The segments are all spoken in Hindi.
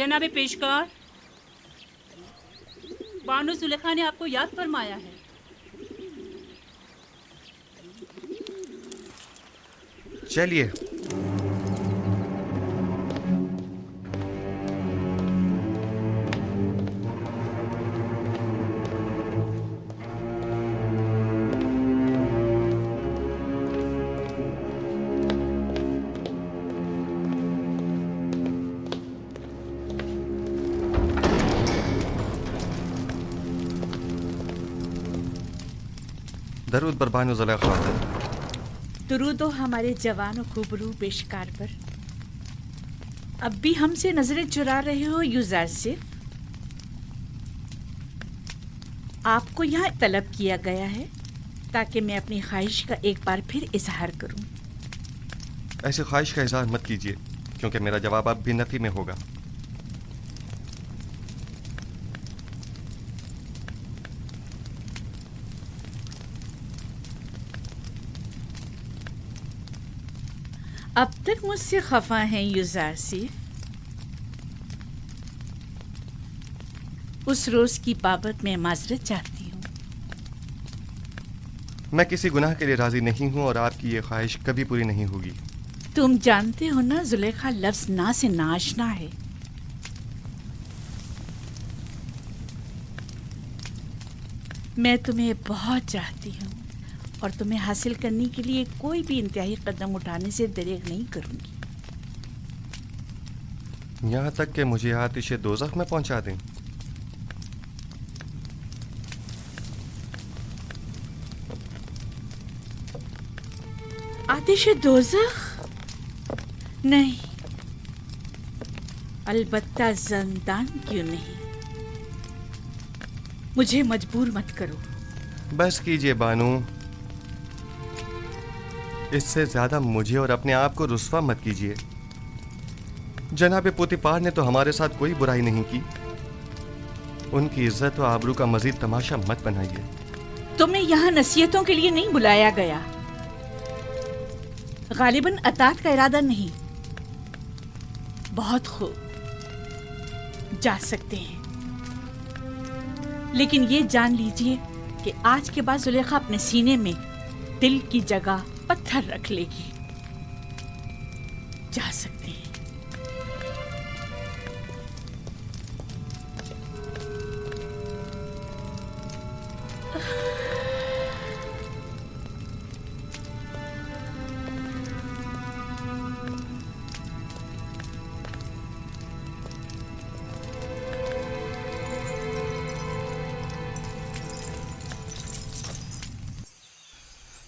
जनाबे पेशकार, बानो जुलेखा ने आपको याद फरमाया है। चलिए। दरूद बर बानो जुलेखा। दुरूद हो हमारे जवान और खूबरू पेशकार पर। अब भी हमसे नजरें चुरा रहे हो यूजासिफ? आपको यहाँ तलब किया गया है ताकि मैं अपनी ख्वाहिश का एक बार फिर इजहार करूं। ऐसी ख्वाहिश का इजहार मत कीजिए, क्योंकि मेरा जवाब अब भी नफी में होगा। अब तक मुझसे खफा हैं यूजासिफ? उस रोज की बाबत मैं माजरत चाहती हूँ। मैं किसी गुनाह के लिए राजी नहीं हूँ और आपकी ये ख्वाहिश कभी पूरी नहीं होगी। तुम जानते हो ना, जुलेखा लफ्ज ना से नाशना है। मैं तुम्हें बहुत चाहती हूँ और तुम्हें हासिल करने के लिए कोई भी इंतहाई कदम उठाने से दरेग नहीं करूंगी। यहाँ तक कि मुझे आतिश दोज़ख में पहुंचा दें। आतिश दोज़ख? नहीं, अलबत्ता ज़िंदान क्यों नहीं। मुझे मजबूर मत करो। बस कीजिए बानू, इससे ज्यादा मुझे और अपने आप को रुस्वा मत कीजिए। जनाबे पोतीफार ने तो हमारे साथ कोई बुराई नहीं की। उनकी इज्जत और आबरू का मजीद तमाशा मत बनाइए। तुम्हें यहाँ नसीहतों के लिए नहीं बुलाया गया। गालिबन अतात का इरादा नहीं। बहुत खूब, जा सकते हैं, लेकिन ये जान लीजिए कि आज के बाद जुलेखा अपने सीने में दिल की जगह पत्थर रख लेगी। जा सकते हैं।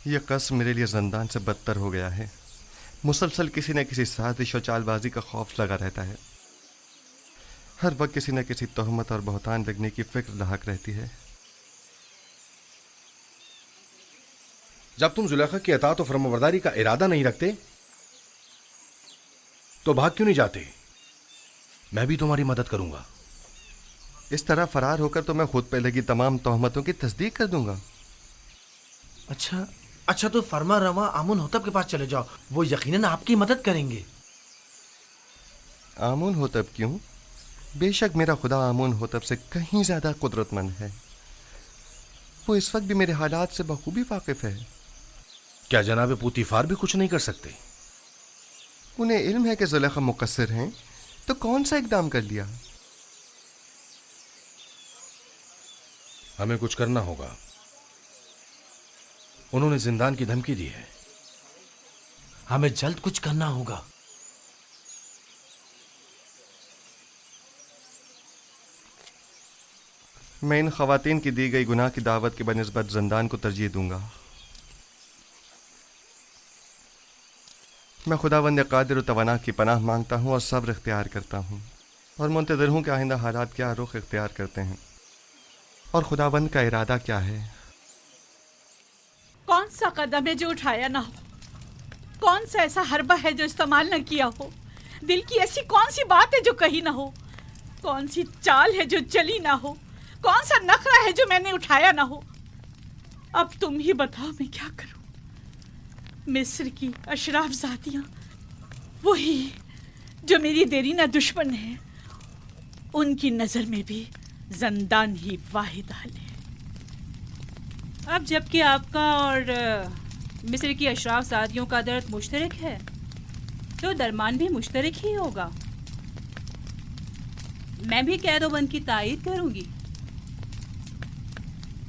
यह कसम मेरे लिए जिंदान से बदतर हो गया है। मुसलसल किसी न किसी साजिश और चालबाजी का खौफ लगा रहता है। हर वक्त किसी न किसी तोहमत और बहतान लगने की फिक्र लाहक रहती है। जब तुम जुलेखा की अतात और फरमाबरदारी का इरादा नहीं रखते तो भाग क्यों नहीं जाते? मैं भी तुम्हारी मदद करूंगा। इस तरह फरार होकर तो मैं खुद पे लगी तमाम तोहमतों की तस्दीक कर दूंगा। अच्छा तो फरमा रवा आमुन होतब के पास चले जाओ, वो यकीनन आपकी मदद करेंगे। आमुन होतब क्यों? बेशक मेरा खुदा आमुन होतब से कहीं ज्यादा कुदरतमंद है। वो इस वक्त भी मेरे हालात से बखूबी वाकिफ है। क्या जनाब पोतीफार भी कुछ नहीं कर सकते? उन्हें इल्म है कि जुलेखा मुकस्सिर हैं, तो कौन सा इकदाम कर लिया? हमें कुछ करना होगा। उन्होंने जिंदान की धमकी दी है। हमें जल्द कुछ करना होगा। मैं इन खवातीन की दी गई गुनाह की दावत के बनिस्बत जिंदान को तरजीह दूंगा। मैं खुदावंद कादिर और तवाना की पनाह मांगता हूँ और सब्र इख्तियार करता हूँ और मुंतज़िर हूँ कि आइंदा हालात क्या रुख इख्तियार करते हैं और खुदावंद का इरादा क्या है। कौन सा कदम है जो उठाया ना हो? कौन सा ऐसा हरबा है जो इस्तेमाल न किया हो? दिल की ऐसी कौन सी बात है जो कही ना हो? कौन सी चाल है जो चली ना हो? कौन सा नखरा है जो मैंने उठाया ना हो? अब तुम ही बताओ मैं क्या करूं? मिस्र की अशराफ जातियां, वही जो मेरी देरीना दुश्मन है, उनकी नजर में भी जंदान ही वाहिद हल है। अब जबकि आपका और मिस्र की अशराफ सादियों का दर्द मुश्तरक है, तो दरमान भी मुश्तरक ही होगा। मैं भी कैदोबंद की तायीद करूंगी।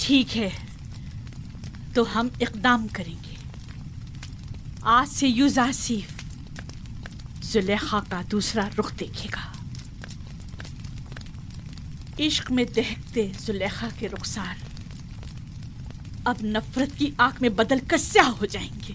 ठीक है, तो हम इक़दाम करेंगे। आज से युज़ासिफ जुलेखा का दूसरा रुख देखेगा। इश्क में दहकते जुलेखा के रुखसार अब नफरत की आग में बदल कर स्याह हो जाएंगे।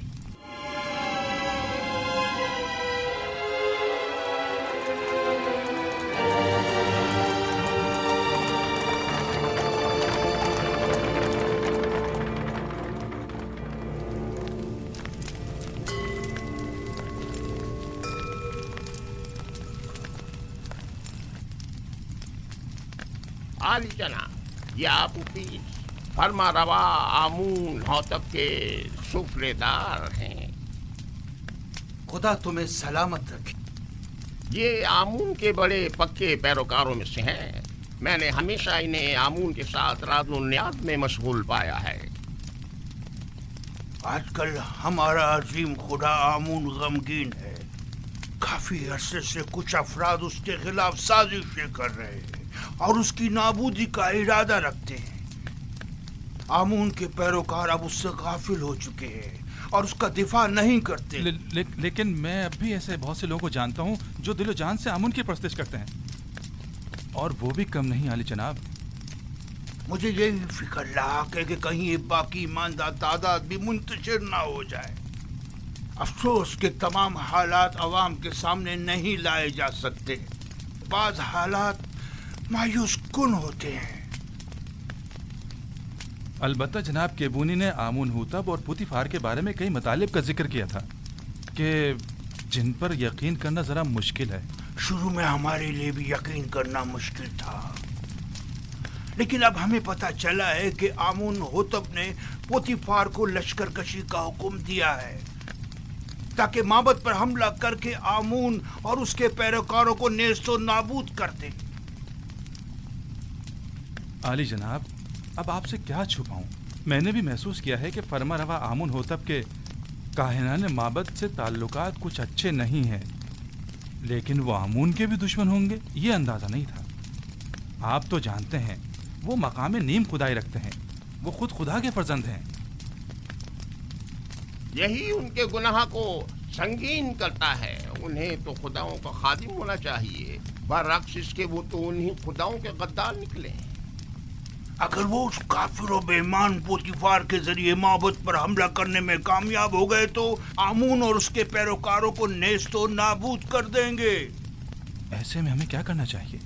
आली जनाब, ये आपू पीर फरमा रवा आमून होतब के सुफरेदार हैं। खुदा तुम्हें सलामत रखे। ये आमून के बड़े पक्के पैरोकारों में से हैं। मैंने हमेशा इन्हें आमून के साथ राज़-ओ-नियाज़ में मशगूल पाया है। आजकल हमारा अजीम खुदा आमून गमगीन है। काफी अरसे से कुछ अफराद उसके खिलाफ साजिशें कर रहे हैं और उसकी नाबूदी का इरादा रखते हैं। आमून के पैरोकार अब उससे गाफिल हो चुके हैं और उसका दिफा नहीं करते। लेकिन मैं अब भी ऐसे बहुत से लोगों को जानता हूँ जो दिलो जान से आमून की परस्तिश करते हैं, और वो भी कम नहीं आली जनाब। मुझे यही फिक्र लाक है कि कहीं ये बाकी ईमानदार तादाद भी मुंतशिर ना हो जाए। अफसोस के तमाम हालात अवाम के सामने नहीं लाए जा सकते। बाज हालात मायूस कुन होते हैं। अलबत्ता जनाब केबूनी ने आमून हुतब और पुतीफार के बारे में कई मतालिब का जिक्र किया था कि जिन पर यकीन करना जरा मुश्किल है। शुरू में हमारे लिए भी यकीन करना मुश्किल था, लेकिन अब हमें पता चला है कि आमून हुतब ने पुतीफार को लश्कर कशी का हुक्म दिया है ताकि माबद पर हमला करके आमून और उसके पैरोकारों को नेस्तो नाबूद कर दे। आली जनाब, अब आपसे क्या छुपाऊं? मैंने भी महसूस किया है कि फरमा रवा आमून होतब के काहिनाने माबद से ताल्लुकात कुछ अच्छे नहीं हैं, लेकिन वो आमून के भी दुश्मन होंगे ये अंदाजा नहीं था। आप तो जानते हैं वो मकाम नीम खुदाई रखते हैं, वो खुद खुदा के फर्जंद हैं। यही उनके गुनाह को संगीन करता है। उन्हें तो खुदाओं का खादिम होना चाहिए, बरअक्स इसके वो तो उन्हीं खुदाओं के गद्दार निकले। अगर वो उस काफिर और बेईमान पुतीफार के जरिए माबद पर हमला करने में कामयाब हो गए तो आमून और उसके पैरोकारों को नेस्तो नाबूद कर देंगे। ऐसे में हमें क्या करना चाहिए?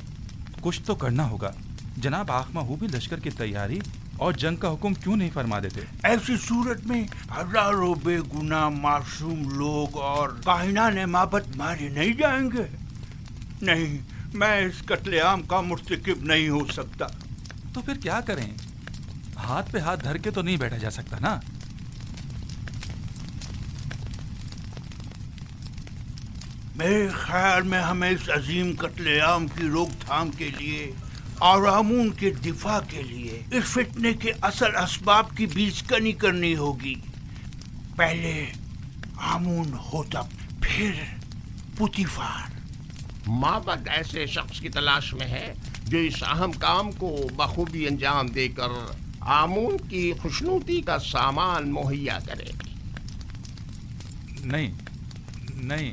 कुछ तो करना होगा। जनाब आखमाहू भी लश्कर की तैयारी और जंग का हुक्म क्यों नहीं फरमा देते? ऐसी सूरत में हजारों बेगुनाह मासूम लोग और काहिनाने माबद मारे नहीं जाएंगे। नहीं, मैं इस कत्लेआम का मुर्तकिब नहीं हो सकता। तो फिर क्या करें? हाथ पे हाथ धर के तो नहीं बैठा जा सकता ना। मेरे ख्याल में हमें इस अजीम कत्लेआम की रोकथाम के लिए और आमून के दिफा के लिए इस फितने के असल असबाब की बीजकनी करनी होगी। पहले आमून होतब, फिर पुतीफार। माबद ऐसे शख्स की तलाश में है जो इस अहम काम को बखूबी अंजाम देकर आमून की खुशनूदी का सामान मुहैया करे। नहीं नहीं,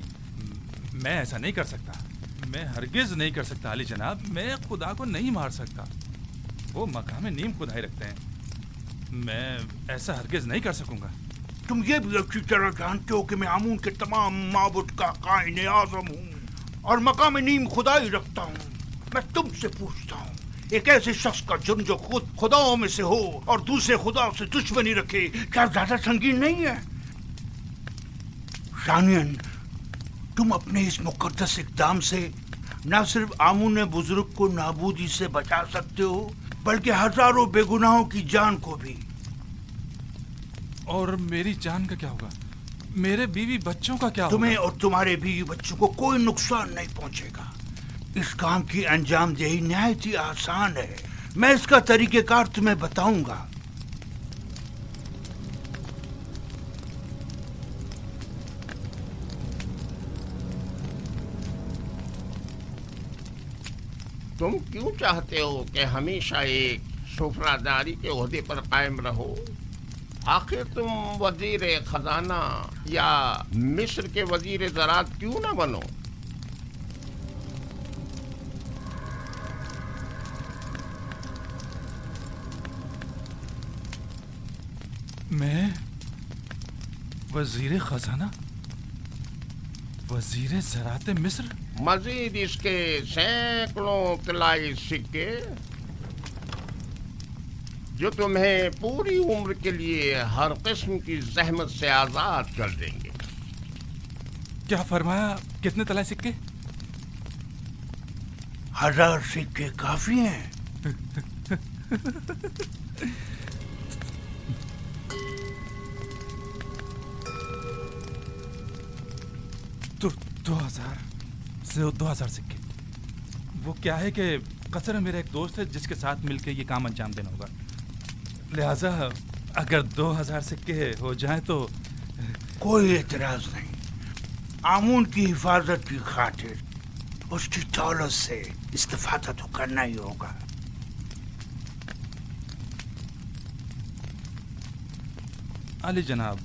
मैं ऐसा नहीं कर सकता। मैं हरगिज नहीं कर सकता अली जनाब। मैं खुदा को नहीं मार सकता। वो मकाम नीम खुदाई रखते हैं। मैं ऐसा हरगिज नहीं कर सकूंगा। तुम ये भी अच्छी तरह जानते हो कि मैं आमून के तमाम माबुद का कायने आज़म हूँ और मकाम नीम खुदाई रखता हूँ। मैं तुमसे पूछता हूँ, एक ऐसे शख्स का जुर्म जो खुद खुदाओं में से हो और दूसरे खुदाओं से दुश्मनी रखे, क्या ज्यादा संगीन नहीं है? शानियन, तुम अपने इस मुकद्दस इक़दाम से न सिर्फ आमून बुजुर्ग को नाबूदी से बचा सकते हो, बल्कि हजारों बेगुनाहों की जान को भी। और मेरी जान का क्या होगा? मेरे बीवी बच्चों का क्या होगा? तुम्हें और तुम्हारे बीवी बच्चों को कोई नुकसान नहीं पहुंचेगा। इस काम की अंजामदेही निहायत ही आसान है। मैं इसका तरीकेकार तुम्हें बताऊंगा। तुम क्यों चाहते हो कि हमेशा एक सुफरादारी के ओहदे पर कायम रहो? आखिर तुम वजीर खजाना या मिस्र के वजीर ज़राअत क्यों ना बनो? मैं वजीर खजाना, वजीर ज़राअत मिस्र? मजीद इसके सैकड़ों तलाई सिक्के जो तुम्हें पूरी उम्र के लिए हर किस्म की जहमत से आजाद कर देंगे। क्या फरमाया? कितने तलाई सिक्के? 1000 सिक्के काफी हैं। तो 2000 सिक्के। वो क्या है कि कसर मेरा एक दोस्त है जिसके साथ मिलकर ये काम अंजाम देना होगा, लिहाजा अगर 2000 सिक्के हो जाएं तो। कोई एतराज नहीं। आमून की हिफाजत की खातिर उसकी दौलत से इस्तेफादा तो करना ही होगा। अली जनाब,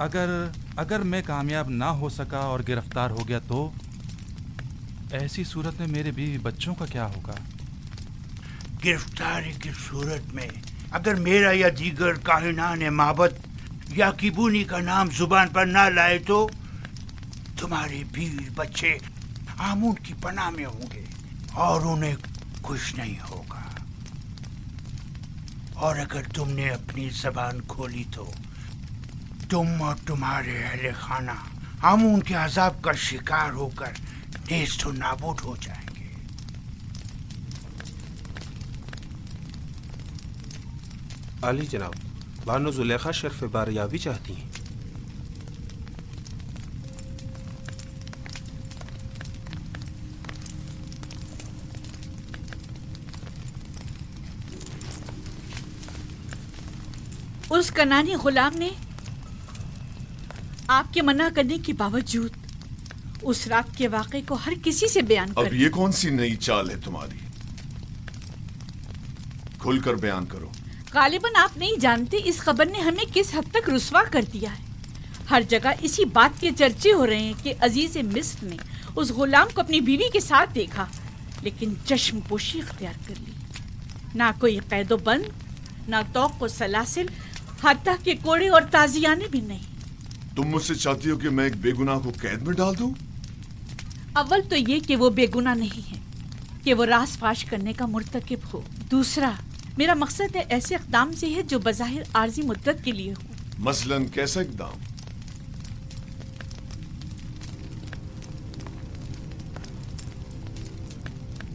अगर मैं कामयाब ना हो सका और गिरफ्तार हो गया तो ऐसी सूरत में मेरे बीवी बच्चों का क्या होगा? गिरफ्तारी की सूरत में अगर मेरा या दीगर काहिनान माबद या किबूनी का नाम जुबान पर ना लाए तो तुम्हारे बीवी बच्चे आमून की पनाह में होंगे और उन्हें कुछ नहीं होगा। और अगर तुमने अपनी जबान खोली तो तुम और तुम्हारे अहले खाना आमून के अजाब का शिकार होकर नेस्त और नाबूद हो जाएंगे। आली जनाब, बानो जुलेखा शर्फ बारियाबी चाहती हैं। उस कनानी गुलाम ने आपके मना करने के बावजूद उस रात के वाक़े को हर किसी से बयान कर। अब ये कौन सी नई चाल है तुम्हारी? खुलकर बयान करो। गालिबन आप नहीं जानते इस खबर ने हमें किस हद तक रुस्वा कर दिया है। हर जगह इसी बात के चर्चे हो रहे हैं कि अजीज मिस्र ने उस गुलाम को अपनी बीवी के साथ देखा, लेकिन चश्मपोशी इख्तियार कर ली। ना कोई कैदो बंद, ना तौक व सलासिल, हत्ता के कोड़े और ताजियाने भी नहीं। तुम मुझसे चाहती हो कि मैं एक बेगुनाह को कैद में डाल दूं? अव्वल तो ये कि वो बेगुनाह नहीं है कि वो राज फाश करने का मुर्तकिब हो। दूसरा, मेरा मकसद है ऐसे इक़दाम से है जो बज़ाहिर आर्जी मुद्दत के लिए हो। मसलन कैसा इक़दाम?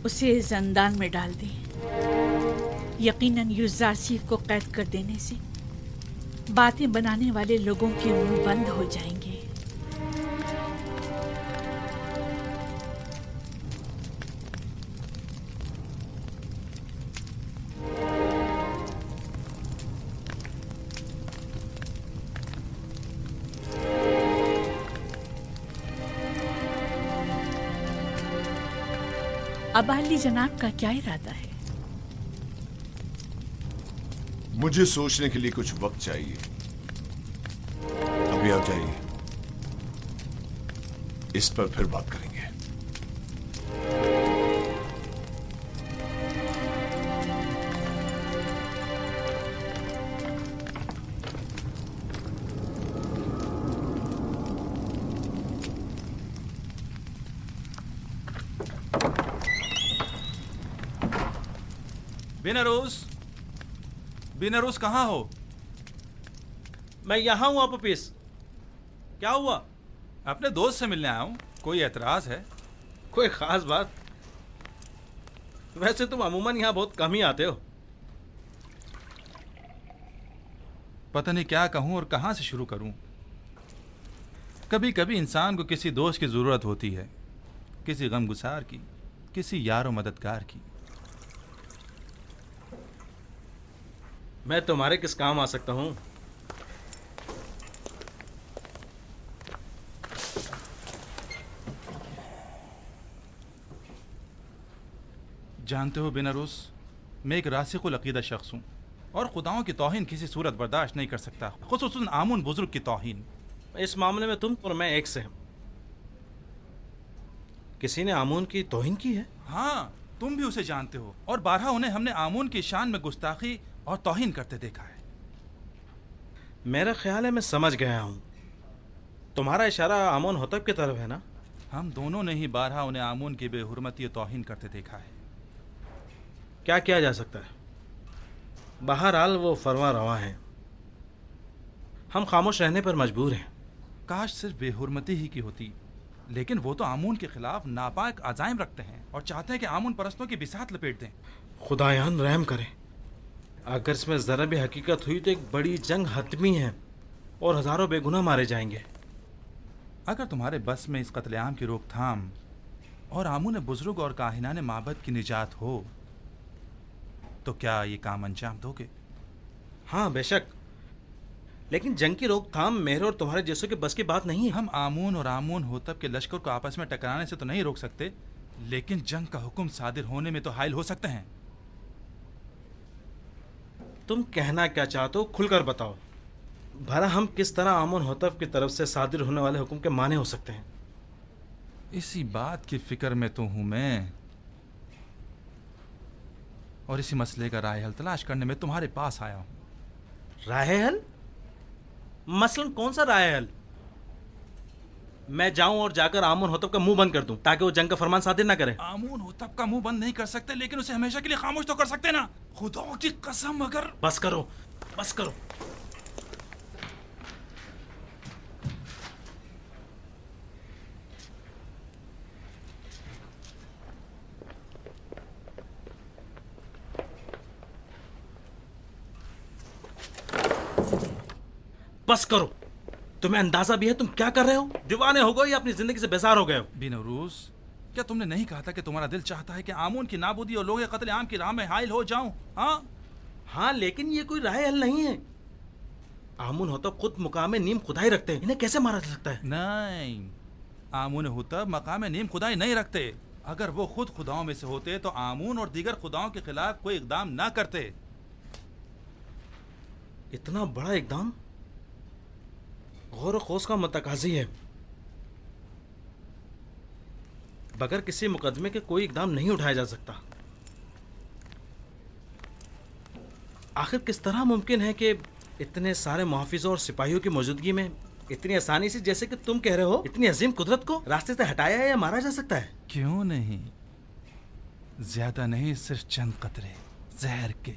उसे ज़ंदान में डाल दें। यकीनन युज़ारसीफ को कैद कर देने से बातें बनाने वाले लोगों के मुंह बंद हो जाएंगे। अब अली जनाब का क्या इरादा है? मुझे सोचने के लिए कुछ वक्त चाहिए। अभी आप जाइए, इस पर फिर बात करेंगे। बिनरोज कहाँ हो? मैं यहाँ हूँ अपपीस। क्या हुआ? अपने दोस्त से मिलने आया हूँ। कोई एतराज है? कोई खास बात? वैसे तुम अमूमन यहाँ बहुत कम ही आते हो। पता नहीं क्या कहूँ और कहाँ से शुरू करूँ। कभी कभी इंसान को किसी दोस्त की ज़रूरत होती है, किसी गमगुसार की। किसी यार और मददगार की। मैं तुम्हारे किस काम आ सकता हूँ? जानते हो बेनारूस, मैं एक रासिकुल अकीदा शख्स हूँ और खुदाओं की तौहीन किसी सूरत बर्दाश्त नहीं कर सकता, खुसूसन आमुन बुजुर्ग की तौहीन। इस मामले में तुम और मैं एक से हैं। किसी ने आमून की तौहीन की है? हाँ, तुम भी उसे जानते हो और बारहा उन्हें हमने आमून की शान में गुस्ताखी और तौहीन करते देखा है। मेरा ख्याल है मैं समझ गया हूँ। तुम्हारा इशारा आमून होतब की तरफ है ना? हम दोनों ने ही बारहा उन्हें आमून की बेहुरमती और तौहीन करते देखा है। क्या किया जा सकता है? बहरहाल वो फरमा रवा है, हम खामोश रहने पर मजबूर हैं। काश सिर्फ बेहुरमती ही की होती, लेकिन वो तो आमून के खिलाफ नापाक अजाइम रखते हैं और चाहते हैं कि आमून परस्तों की बिसात लपेट दें। खुदायान रहम करे, अगर इसमें जरा भी हकीकत हुई तो एक बड़ी जंग हतमी है और हजारों बेगुनाह मारे जाएंगे। अगर तुम्हारे बस में इस कत्लेआम की रोकथाम और आमून बुजुर्ग और काहिनाने माबद की निजात हो तो क्या ये काम अंजाम दोगे? हाँ बेशक, लेकिन जंग की रोकथाम मेरे और तुम्हारे जैसों के बस की बात नहीं है। हम आमून और आमून होतब के लश्कर को आपस में टकराने से तो नहीं रोक सकते, लेकिन जंग का हुक्म सादिर होने में तो हाइल हो सकते हैं। तुम कहना क्या चाहते हो, खुलकर बताओ। भला हम किस तरह आमून होतब की तरफ से सादिर होने वाले हुक्म के माने हो सकते हैं? इसी बात की फिक्र में तो हूं मैं, और इसी मसले का राह हल तलाश करने में तुम्हारे पास आया हूं। राह हल? मसलन कौन सा राह हल? मैं जाऊं और जाकर आमून होतब का मुंह बंद कर दूं ताकि वो जंग का फरमान सादिर ना करे? आमून होतब का मुंह बंद नहीं कर सकते, लेकिन उसे हमेशा के लिए खामोश तो कर सकते ना। खुदा की कसम, अगर बस करो, बस करो। बस करो। तुम्हें अंदाजा भी है तुम क्या कर रहे हो? दीवाने हो गए या अपनी जिंदगी से बेजार हो गए हो? बेनरूस, क्या तुमने नहीं कहा था कि तुम्हारा दिल चाहता है कि आमून की नाबूदी और लोग कत्ल आम की राह में हाइल हो जाऊं? हाँ, लेकिन ये कोई राह हल नहीं है। आमून होतब खुद मुकाम नीम खुदाई रखते हैं, इन्हें कैसे मारा जा सकता है? नहीं, आमून होतब मकाम नीम खुदाई नहीं रखते। अगर वो खुद खुदाओं में से होते तो आमून और दीगर खुदाओं के खिलाफ कोई इकदाम ना करते। इतना बड़ा इकदाम गौर व खौस का मतकाजी है। बगैर किसी मुकदमे के कोई इकदाम नहीं उठाया जा सकता। आखिर किस तरह मुमकिन है कि इतने सारे मुहाफिजों और सिपाहियों की मौजूदगी में इतनी आसानी से, जैसे कि तुम कह रहे हो, इतनी अजीम कुदरत को रास्ते से हटाया या मारा जा सकता है? क्यों नहीं, ज्यादा नहीं, सिर्फ चंद कतरे जहर के।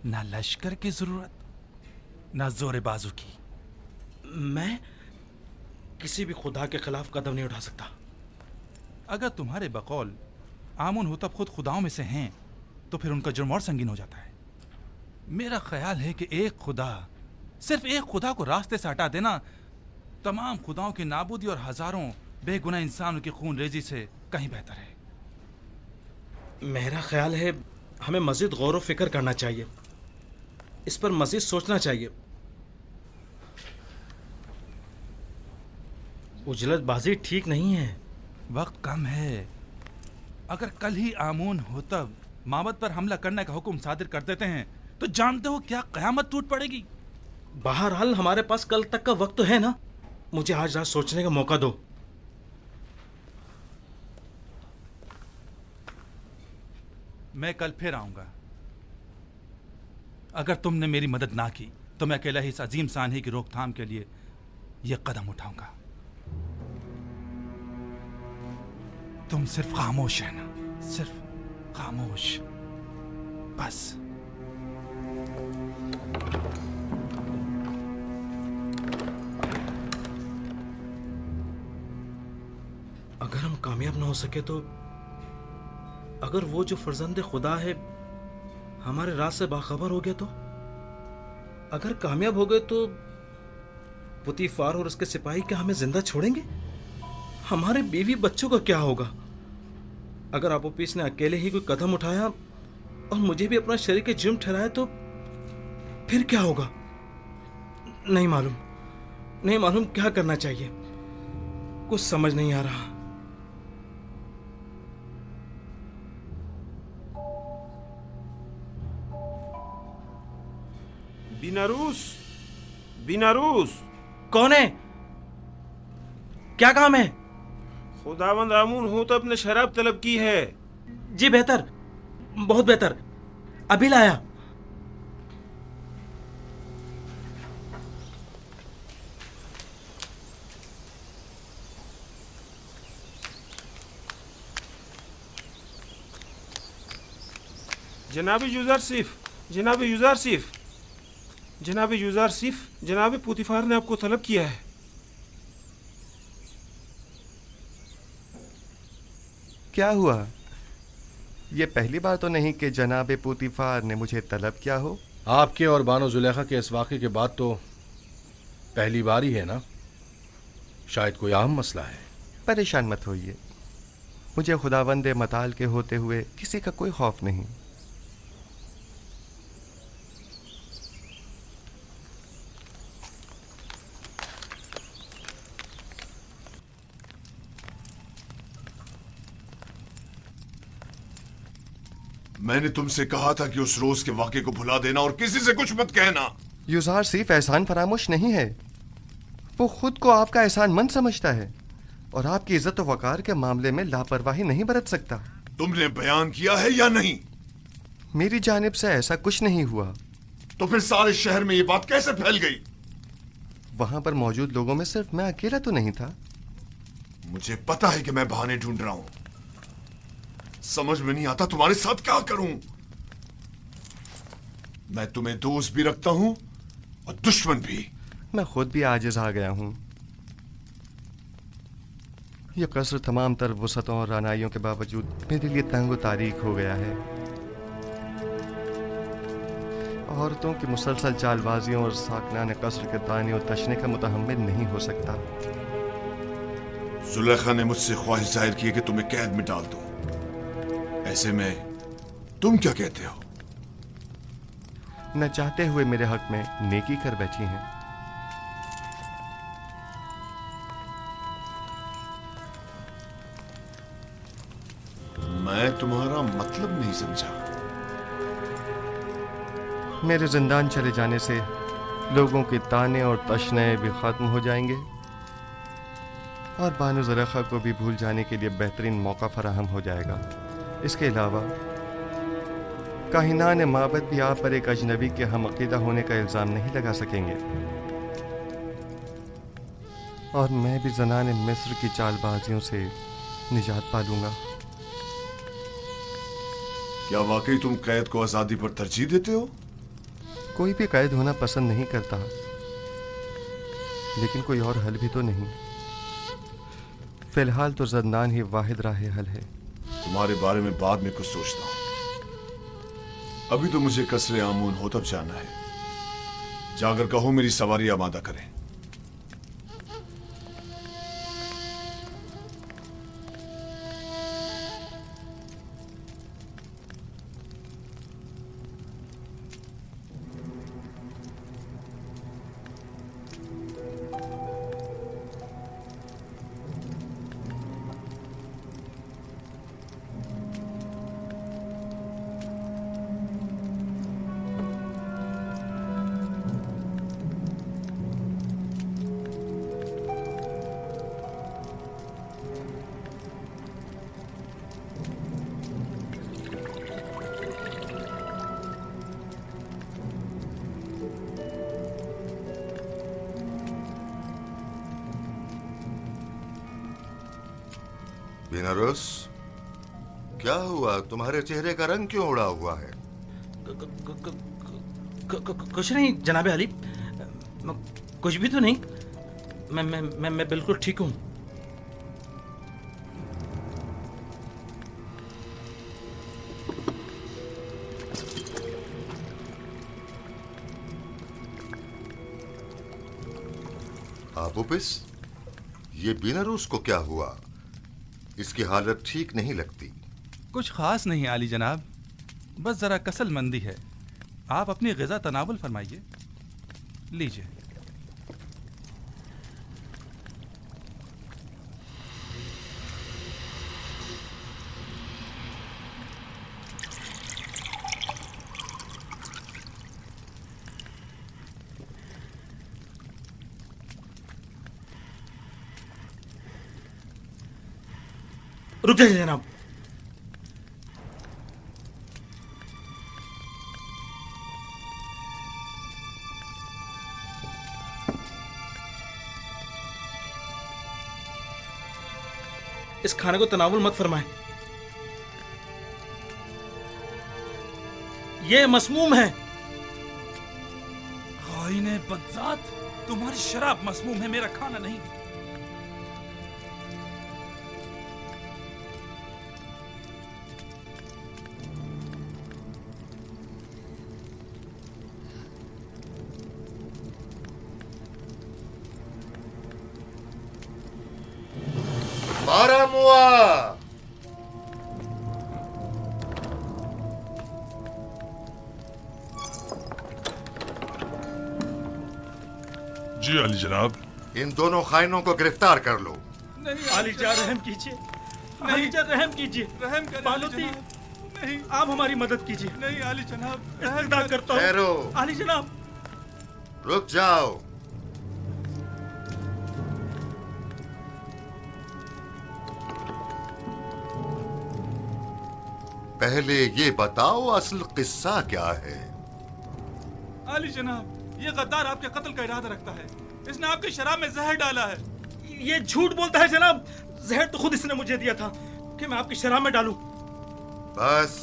ना लश्कर की जरूरत, ना जोरे बाजू की। मैं किसी भी खुदा के खिलाफ कदम नहीं उठा सकता। अगर तुम्हारे बकौल आमून होतब खुद खुदाओं में से हैं तो फिर उनका जुर्म और संगीन हो जाता है। मेरा ख्याल है कि एक खुदा, सिर्फ एक खुदा को रास्ते से हटा देना तमाम खुदाओं की नाबूदी और हजारों बेगुनाह इंसानों की खून रेजी से कहीं बेहतर है। मेरा ख्याल है हमें मजीद गौर व फिक्र करना चाहिए, इस पर मजीद सोचना चाहिए। उजलतबाजी ठीक नहीं है। वक्त कम है। अगर कल ही आमून होतब माबद पर हमला करने का हुक्म सादिर कर देते हैं तो जानते हो क्या कयामत टूट पड़ेगी। बहरहाल हमारे पास कल तक का वक्त तो है ना। मुझे आज रात सोचने का मौका दो। मैं कल फिर आऊंगा। अगर तुमने मेरी मदद ना की तो मैं अकेला ही इस अजीम सानही की रोकथाम के लिए यह कदम उठाऊंगा। तुम सिर्फ खामोश है ना, सिर्फ खामोश, बस। अगर हम कामयाब ना हो सके तो, अगर वो जो फर्जंद खुदा है हमारे राज से बाखबर हो गया तो, अगर कामयाब हो गए तो पुतीफार और उसके सिपाही क्या हमें जिंदा छोड़ेंगे? हमारे बीवी बच्चों का क्या होगा? अगर अपोपिस ने अकेले ही कोई कदम उठाया और मुझे भी अपना शरीर के जुर्म ठहराया तो फिर क्या होगा? नहीं मालूम क्या करना चाहिए, कुछ समझ नहीं आ रहा। बीनारूस कौन है? क्या काम है? खुदावंद आमून होतब ने शराब तलब की है। जी बेहतर, बहुत बेहतर, अभी लाया। जनाब यूज़रसिफ, जनाब पुतिफार ने आपको तलब किया है। क्या हुआ? ये पहली बार तो नहीं कि जनाब पुतिफार ने मुझे तलब किया हो। आपके और बानो जुलेखा के इस वाक़े के बाद तो पहली बार ही है ना? शायद कोई अहम मसला है। परेशान मत होइए, मुझे खुदावंद मताल के होते हुए किसी का कोई खौफ नहीं। मैंने तुमसे कहा था कि उस रोज के वाक़े को भुला देना और किसी से कुछ मत कहना। यूज़रसिफ एहसान फरामोश नहीं है, वो खुद को आपका एहसानमंद समझता है और आपकी इज्जत और वकार के मामले में लापरवाही नहीं बरत सकता। तुमने बयान किया है या नहीं? मेरी जानिब से ऐसा कुछ नहीं हुआ। तो फिर सारे शहर में ये बात कैसे फैल गई? वहां पर मौजूद लोगों में सिर्फ मैं अकेला तो नहीं था। मुझे पता है कि मैं बहाने ढूंढ रहा हूं, समझ में नहीं आता तुम्हारे साथ क्या करूं। मैं तुम्हें दोस्त भी रखता हूं और दुश्मन भी। मैं खुद भी आजिज आ गया हूं। यह कसर तमाम तर वसतों और रानाइयों के बावजूद मेरे लिए तंग तारीख हो गया है। औरतों की मुसलसल चालबाजियों और साकनान कसर के ताने और तशने का मुतहम्मिल नहीं हो सकता। जुलेखा ने मुझसे ख्वाहिश जाहिर की कि तुम्हें कैद में डाल दूं। ऐसे में तुम क्या कहते हो? न चाहते हुए मेरे हक में नेकी कर बैठी हैं। मैं तुम्हारा मतलब नहीं समझा। मेरे जिंदान चले जाने से लोगों के ताने और तशने भी खत्म हो जाएंगे और बानो ज़ुलेखा को भी भूल जाने के लिए बेहतरीन मौका फराहम हो जाएगा। इसके अलावा काहिनान माबद भी आप पर एक अजनबी के हम अकीदा होने का इल्ज़ाम नहीं लगा सकेंगे और मैं भी ज़नाने मिस्र की चालबाजियों से निजात पा लूंगा। क्या वाकई तुम कैद को आज़ादी पर तरजीह देते हो? कोई भी कैद होना पसंद नहीं करता, लेकिन कोई और हल भी तो नहीं। फिलहाल तो ज़ंदान ही वाहिद राह हल है। तुम्हारे बारे में बाद में कुछ सोचता हूं, अभी तो मुझे कसरे आमून होतब जाना है। जाकर कहो मेरी सवारी आमादा करें। बीनारूस, क्या हुआ? तुम्हारे चेहरे का रंग क्यों उड़ा हुआ है? कुछ नहीं जनाबे अली, कुछ भी तो नहीं। मैं बिल्कुल ठीक हूँ। आबूबिस, ये बीनारूस को क्या हुआ? इसकी हालत ठीक नहीं लगती। कुछ खास नहीं आली जनाब, बस जरा कसल मंदी है। आप अपनी ग़िज़ा तनावुल फरमाइए। लीजिए। रुक जाइए जनाब। इस खाने को तनावुल मत फरमाएं, ये मसमूम है। खाइने बदजात, तुम्हारी शराब मसमूम है, मेरा खाना नहीं। मारा मुआ। जी अली जनाब। इन दोनों खाइनों को गिरफ्तार कर लो। नहीं आली जा, रहम कीजिए। आली जा, रहम कीजिए। रहम करें बालोती, नहीं, आप हमारी मदद कीजिए। नहीं आली जनाब, इस्तग़फ़ार करता हूँ। ठहरो। आली जनाब, रुक जाओ। पहले ये बताओ असल किस्सा क्या है? आली जनाब, ये गद्दार आपके कत्ल का इरादा रखता है। इसने आपकी शराब में जहर डाला है। ये झूठ बोलता है जनाब। जहर तो खुद इसने मुझे दिया था कि मैं आपकी शराब में डालूं। बस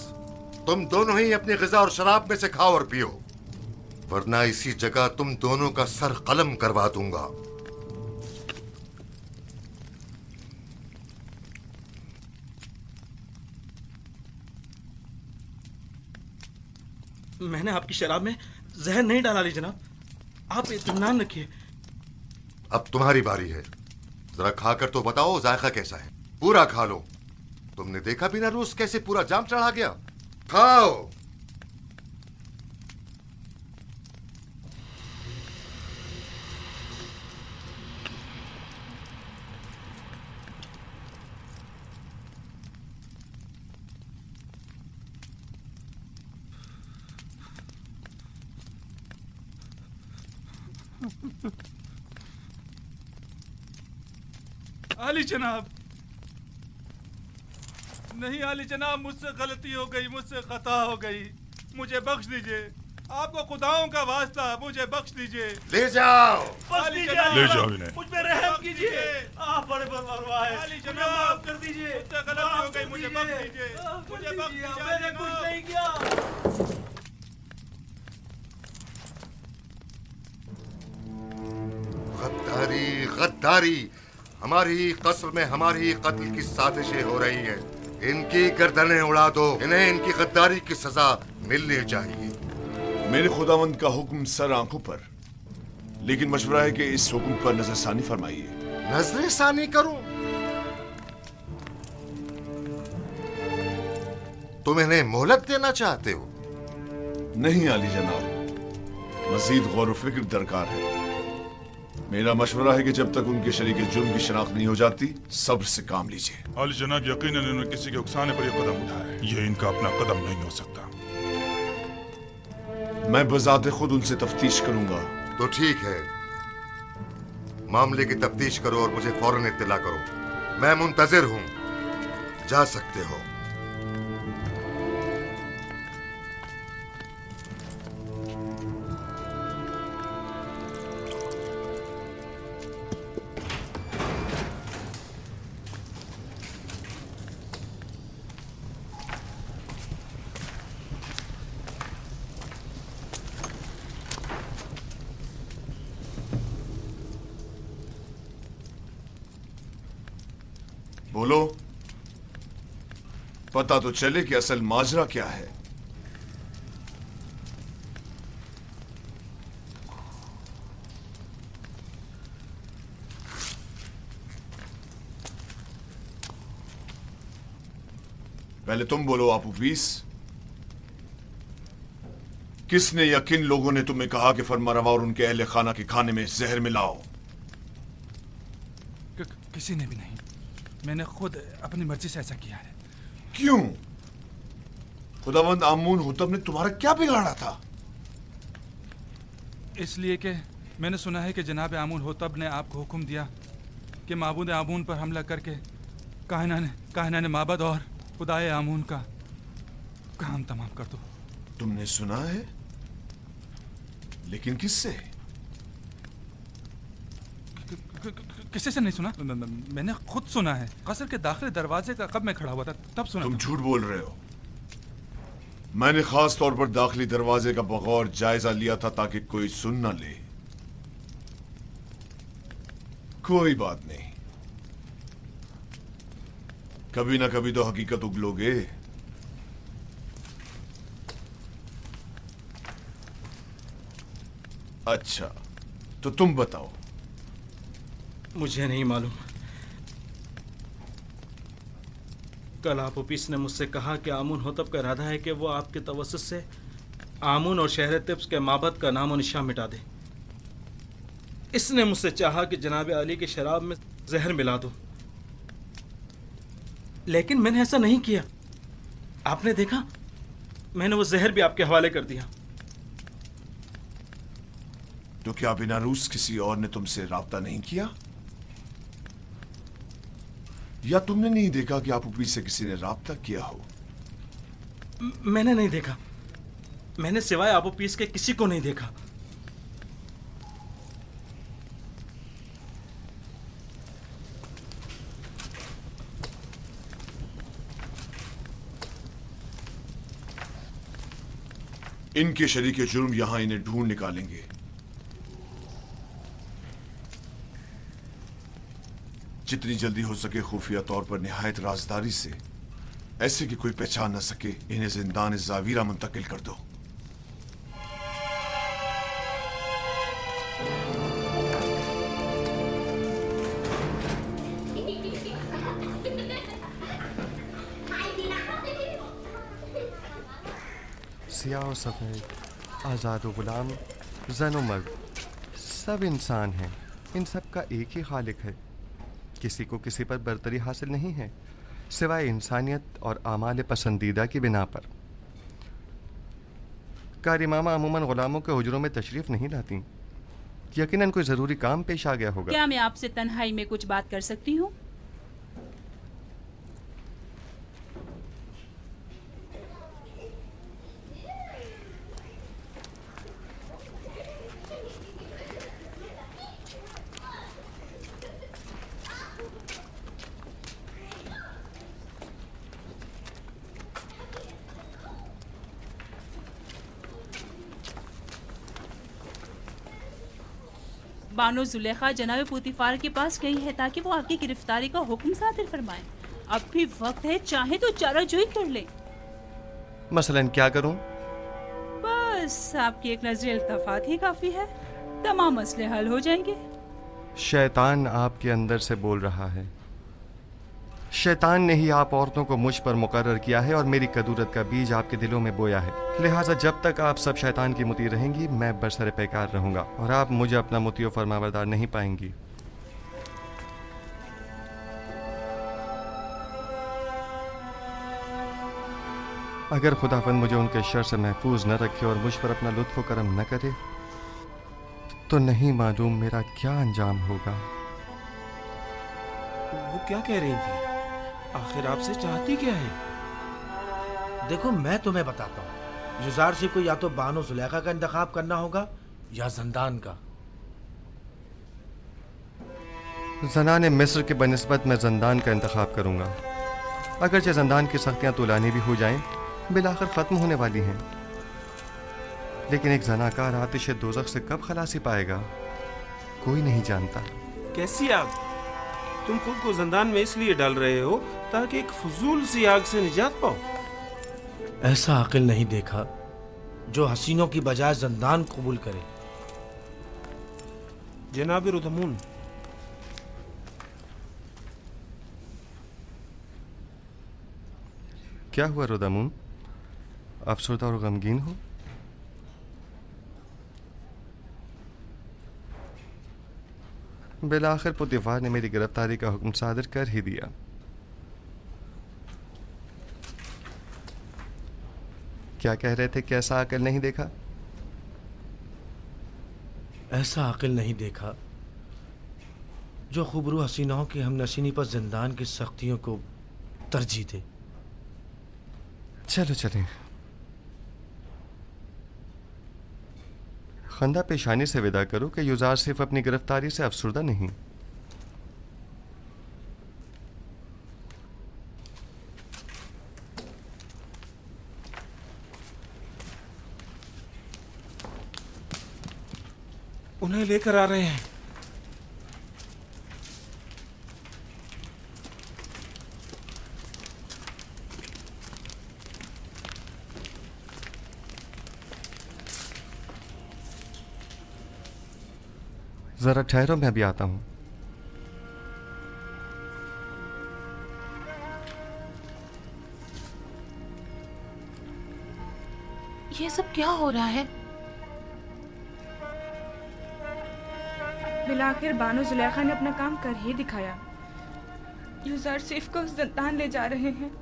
तुम दोनों ही अपनी ग़िज़ा और शराब में से खाओ और पियो, वरना इसी जगह तुम दोनों का सर कलम करवा दूंगा। मैंने आपकी शराब में जहर नहीं डाला ली जनाब, आप इत्मीनान रखिए। अब तुम्हारी बारी है, जरा खाकर तो बताओ जायका कैसा है। पूरा खा लो। तुमने देखा भी ना रूस कैसे पूरा जाम चढ़ा गया। खाओ। आली जनाब, नहीं आली जनाब, मुझसे गलती हो गई, मुझसे खता हो गई, मुझे बख्श दीजिए। आपको खुदाओं का वास्ता, मुझे बख्श दीजिए। ले जाओ। आली जनाब, ले जाओ इन्हें। मुझ पे रहम कीजिए। आप बड़े परवाह हैं। आली मुझे जनाब, माफ कर दीजिए। मुझसे गलती हो गई, मुझे बख्श दीजिए। मुझे बख्श दीजिए। मैंने कुछ नहीं किया। गद्दारी, गद्दारी। हमारी कस्र में हमारी कत्ल की साजिशें हो रही हैं। इनकी गर्दनें उड़ा दो। इन्हें इनकी गद्दारी की सजा मिलनी चाहिए। मेरे खुदावंद का हुक्म सर आंखों पर, लेकिन मशवरा है कि इस हुक्म पर नजरसानी फरमाइए। नजरसानी करूं? तुम इन्हें मोहलत देना चाहते हो? नहीं आली जनाब, मजीद गौर व फिक्र दरकार है। मेरा मशवरा है कि जब तक उनके शरीक जुर्म की शनाख्त नहीं हो जाती, सब्र से काम लीजिए। अली जनाब, यकीनन इन्होंने किसी के उकसाने पर यह कदम उठाया है। यह इनका अपना कदम नहीं हो सकता। मैं बजाते खुद उनसे तफ्तीश करूंगा। तो ठीक है, मामले की तफ्तीश करो और मुझे फौरन इत्तला करो। मैं मुंतजिर हूं। जा सकते हो। बोलो, पता तो चले कि असल माजरा क्या है। पहले तुम बोलो आपू पीस, किसने या किन लोगों ने तुम्हें कहा कि फरमारवा और उनके अहले खाना के खाने में जहर मिलाओ? किसी ने भी नहीं, मैंने खुद अपनी मर्जी से ऐसा किया है। क्यों? खुदावंद आमून हुतब ने तुम्हारा क्या बिगाड़ा था? इसलिए कि मैंने सुना है कि जनाब आमून होतब ने आपको हुक्म दिया कि माबूद आमून पर हमला करके काहिनाने माबद और खुदाए आमून का काम तमाम कर दो। तुमने सुना है? लेकिन किससे? किसी से नहीं सुना, मैंने खुद सुना है। कसर के दाखिली दरवाजे का कब मैं खड़ा हुआ था तब सुना। तुम झूठ बोल रहे हो। मैंने खास तौर पर दाखिली दरवाजे का बगौर जायजा लिया था ताकि कोई सुन ना ले। कोई बात नहीं, कभी ना कभी तो हकीकत उगलोगे। अच्छा, तो तुम बताओ। मुझे नहीं मालूम। कल आपोपिस ने मुझसे कहा कि आमून होतब का इरादा है कि वो आपके तवस्सुत से आमून और शहर तिब्स के माबद का नाम और निशान मिटा दे। इसने मुझसे चाहा कि जनाब अली के शराब में जहर मिला दो, लेकिन मैंने ऐसा नहीं किया। आपने देखा, मैंने वो जहर भी आपके हवाले कर दिया। तो क्या बिना रूस किसी और ने तुमसे राब्ता नहीं किया? या तुमने नहीं देखा कि आपूपी से किसी ने राब्ता किया हो? मैंने नहीं देखा। मैंने सिवाय आपोपीस के किसी को नहीं देखा। इनके शरीके जुर्म यहां इन्हें ढूंढ निकालेंगे। जितनी जल्दी हो सके खुफिया तौर पर निहायत राजदारी से, ऐसे कि कोई पहचान न सके, इन्हें जिंदान जावीरा मुंतकिल कर दो। सियाह और सफ़ेद, आज़ाद और गुलाम, जन और मर्द, सब इंसान हैं। इन सब का एक ही खालिक है। किसी को किसी पर बरतरी हासिल नहीं है सिवाय इंसानियत और आमाल पसंदीदा की बिना पर। कारी मामा अमूमन गुलामों के हुजरों में तशरीफ नहीं लाती। यकीनन कोई ज़रूरी काम पेश आ गया होगा। क्या मैं आपसे तन्हाई में कुछ बात कर सकती हूँ? बानो जुलेखा जनाब पुतिफार के पास गई है ताकि वो आपकी गिरफ्तारी का हुक्म सादिर फरमाए। अब भी वक्त है, चाहे तो चाराजोई कर ले। मसलन क्या करूं? बस आपकी एक नजर इल्तफात ही काफी है, तमाम मसले हल हो जाएंगे। शैतान आपके अंदर से बोल रहा है। शैतान ने ही आप औरतों को मुझ पर मुकर्रर किया है और मेरी कदूरत का बीज आपके दिलों में बोया है। लिहाजा जब तक आप सब शैतान की मुती रहेंगी, मैं बरसरे पैकार रहूंगा और आप मुझे अपना मुती फरमाबरदार नहीं पाएंगी। अगर खुदावंद मुझे उनके शर से महफूज न रखे और मुझ पर अपना लुत्फ़ करम न करे, तो नहीं मालूम मेरा क्या अंजाम होगा। वो क्या कह रही थी? आखिर आपसे चाहती क्या है? देखो, मैं तुम्हें बताता हूँ। युजार से को या तो बानो जुलेखा का इंतखाब करना होगा या जंदान का। ज़नाने मिस्र के बनिस्बत मैं जंदान का इंतखाब करूंगा। अगरचे जंदान की सख्तियां तुलानी भी हो जाएं, बिलाखिर ख़त्म होने वाली हैं, लेकिन एक जनाकार आतिश दोज़ख से कब खलासी पाएगा, कोई नहीं जानता। कैसी आग? तुम खुद को जंदान में इसलिए डाल रहे हो ताकि एक फजूल सी आग से निजात पाओ। ऐसा अकिल नहीं देखा जो हसीनों की बजाय जंदान कबूल करे। जनाब रुदमून, क्या हुआ रोदामुन? अफसरदा और गमगीन हो? बिलाखिर पुतिफार ने मेरी गिरफ्तारी का हुक्म सादर कर ही दिया। क्या कह रहे थे? कैसा अकल नहीं देखा? ऐसा अकल नहीं देखा जो खुबरू हसीनाओं की हमनशीनी पर जिंदान की सख्तियों को तरजीह दे। चलो चलें। खंदा पेशानी से विदा करो कि युजार सिर्फ अपनी गिरफ्तारी से अफसुर्दा नहीं। उन्हें लेकर आ रहे हैं। जरा ठहरो, मैं भी आता हूं। ये सब क्या हो रहा है? बिलाखिर बानो जुलेखा ने अपना काम कर ही दिखाया। यूज़र सिर्फ को जिंदान ले जा रहे हैं।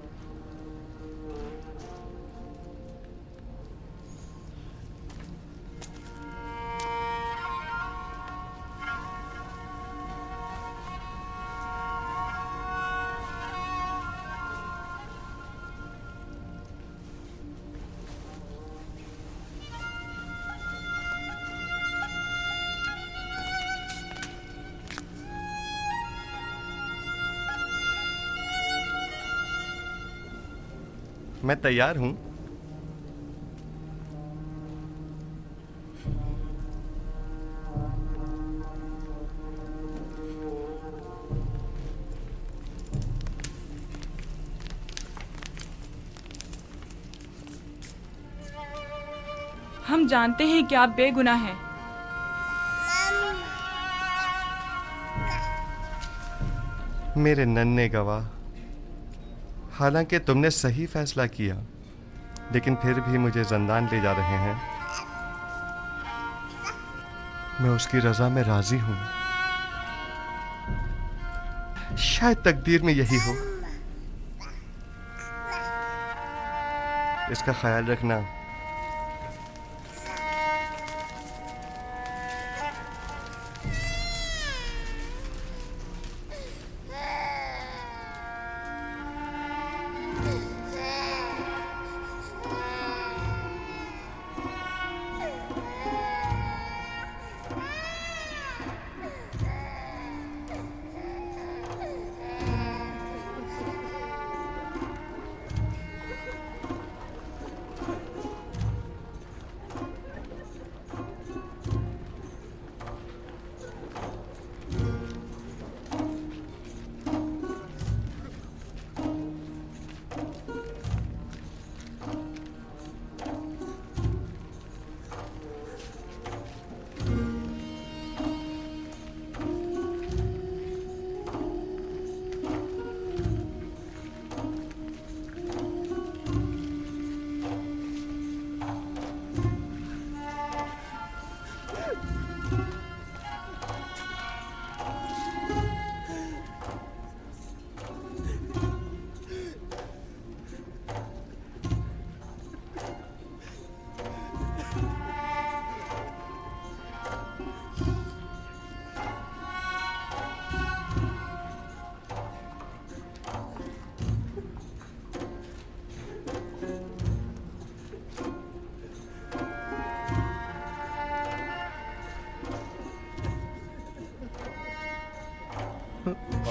मैं तैयार हूं। हम जानते हैं कि आप बेगुनाह हैं। मेरे नन्हे गवाह, हालांकि तुमने सही फैसला किया, लेकिन फिर भी मुझे जिंदान ले जा रहे हैं। मैं उसकी रजा में राजी हूं। शायद तकदीर में यही हो। इसका ख्याल रखना।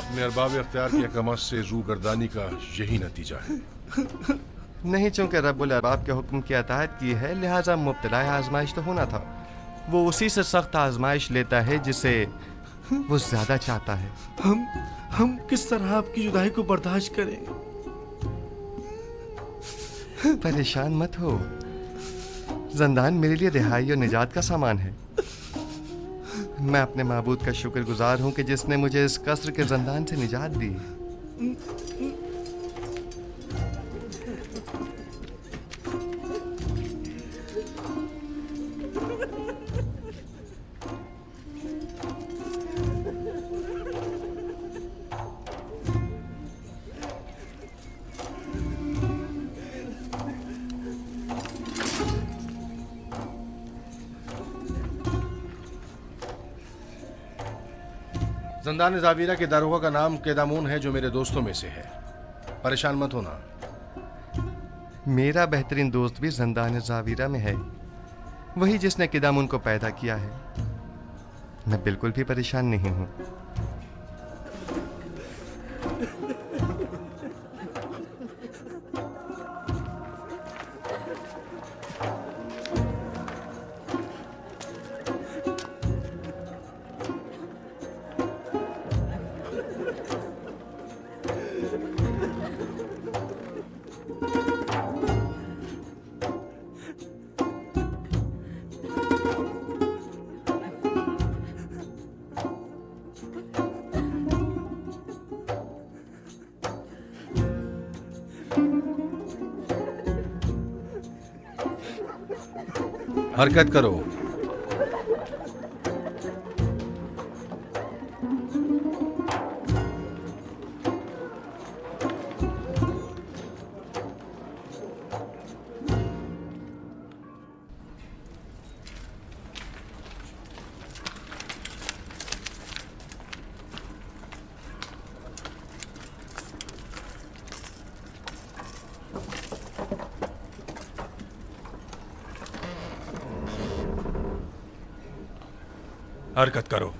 अपने अरबाब अख्तियार की हकमत से रूगर्दानी का यही नतीजा है। नहीं, चूंकि रब्बुल अरबाब के हुक्म की अताअत की है, लिहाजा मुब्तला आजमाइश तो होना था। वो उसी से सख्त आजमाइश लेता है जिसे वो ज्यादा चाहता है। हम किस तरह आपकी जुदाई को बर्दाश्त करें? परेशान मत हो। जिंदान मेरे लिए रिहाई और निजात का सामान है। मैं अपने माबूद का शुक्रगुजार हूं कि जिसने मुझे इस कसर के जिंदान से निजात दी। जंदान जावीरा के दारोगा का नाम केदामून है, जो मेरे दोस्तों में से है। परेशान मत होना। मेरा बेहतरीन दोस्त भी जंदान जावीरा में है, वही जिसने केदामून को पैदा किया है। मैं बिल्कुल भी परेशान नहीं हूं। हरकत करो। हरकत करो।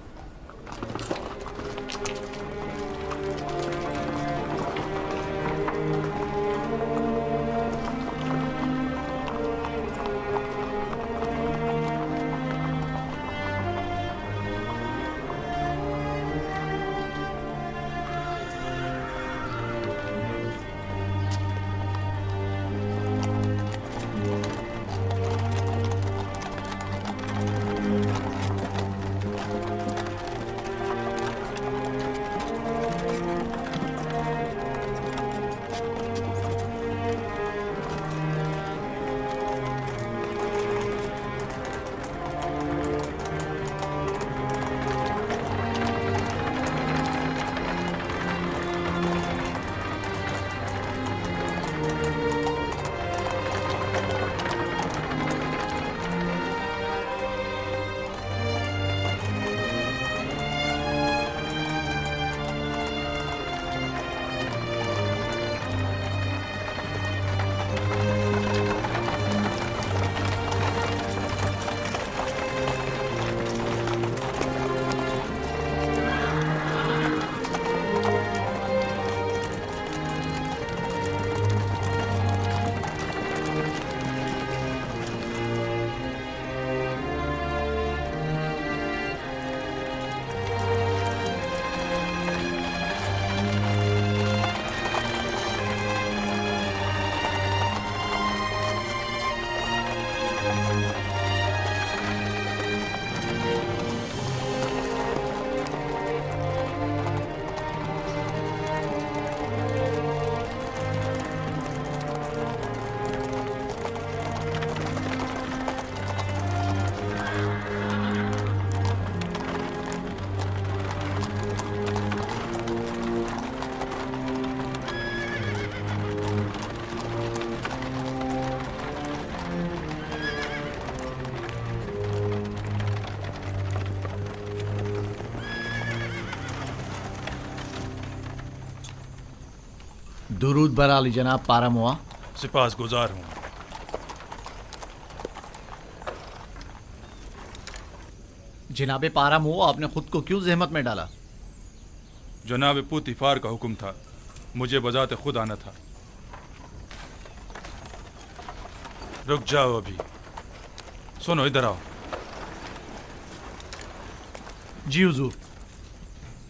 दुरूद बर आली जनाब पारामुआ। सिपास गुजार हूँ। जनाब पारामुआ, आपने खुद को क्यों जहमत में डाला? जनाब पुतिफार का हुक्म था, मुझे बजाते खुद आना था। रुक जाओ अभी। सुनो, इधर आओ। जी हुजूर।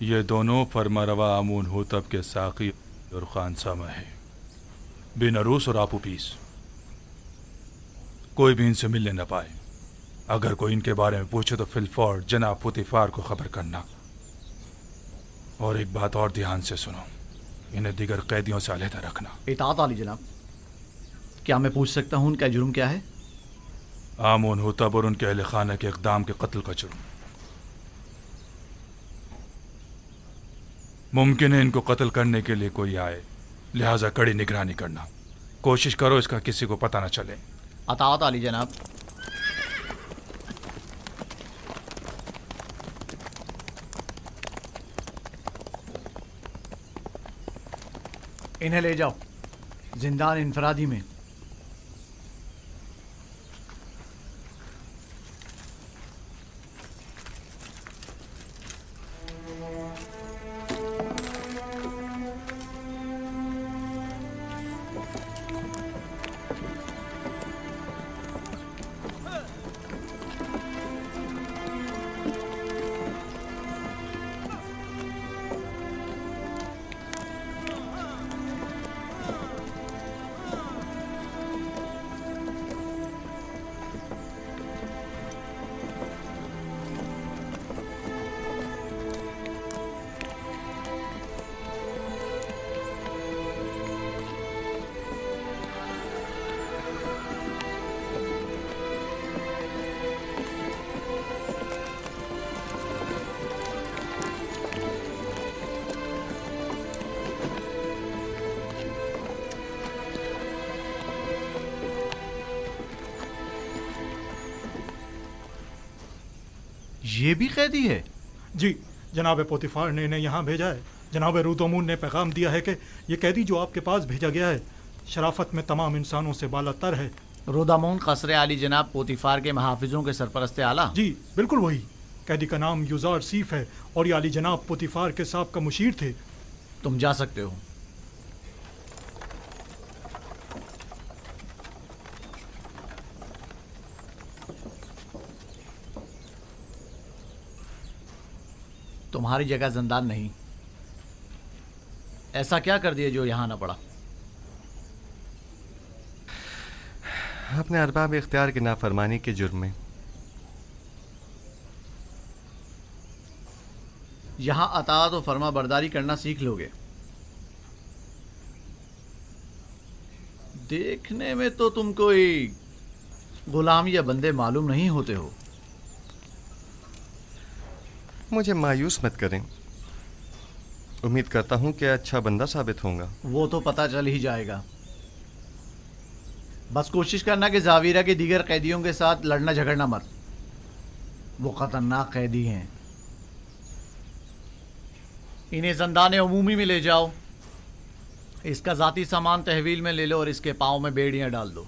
ये दोनों फरमारवा आमून होतब के साकी और खानसामा है, बिन अरूस और आपू पीस। कोई भी इनसे मिलने न पाए। अगर कोई इनके बारे में पूछे तो फिलफौर जनाब पुतिफार को खबर करना। और एक बात और ध्यान से सुनो, इन्हें दीगर कैदियों से अलहदा रखना। इताअत आली जनाब। क्या मैं पूछ सकता हूँ उनका जुर्म क्या है? आमून होतब और उनके अहले खाना के इक़दाम के कत्ल का जुर्म। मुमकिन है इनको कत्ल करने के लिए कोई आए, लिहाजा कड़ी निगरानी करना। कोशिश करो इसका किसी को पता न चले। अताअत आली जनाब। इन्हें ले जाओ जिंदान इंफरादी में। ये भी कैदी है? जी, जनाब पोतीफार ने इन्हें यहाँ भेजा है। जनाब रूतोमून ने पैगाम दिया है कि ये कैदी जो आपके पास भेजा गया है शराफत में तमाम इंसानों से बालातर है। रोदामून कसरे आली जनाब पोतीफार के महाफिजों के सरपरस्त आला? जी बिल्कुल वही। कैदी का नाम युजार सीफ है और ये आली जनाब पोतीफार के साहब का मुशीर थे। तुम जा सकते हो। तुम्हारी जगह जिंदान नहीं। ऐसा क्या कर दिया जो यहां ना पड़ा? अपने अरबाब इख्तियार की नाफरमानी के जुर्म में। यहां अताअत और फर्मा बरदारी करना सीख लोगे। देखने में तो तुम कोई गुलाम या बंदे मालूम नहीं होते हो। मुझे मायूस मत करें। उम्मीद करता हूं कि अच्छा बंदा साबित होऊंगा। वो तो पता चल ही जाएगा। बस कोशिश करना कि जावीरा के दीगर कैदियों के साथ लड़ना झगड़ना मत। वो खतरनाक कैदी हैं। इन्हें ज़ंदान अमूमी में ले जाओ। इसका ज़ाती सामान तहवील में ले लो और इसके पाँव में बेड़ियाँ डाल दो।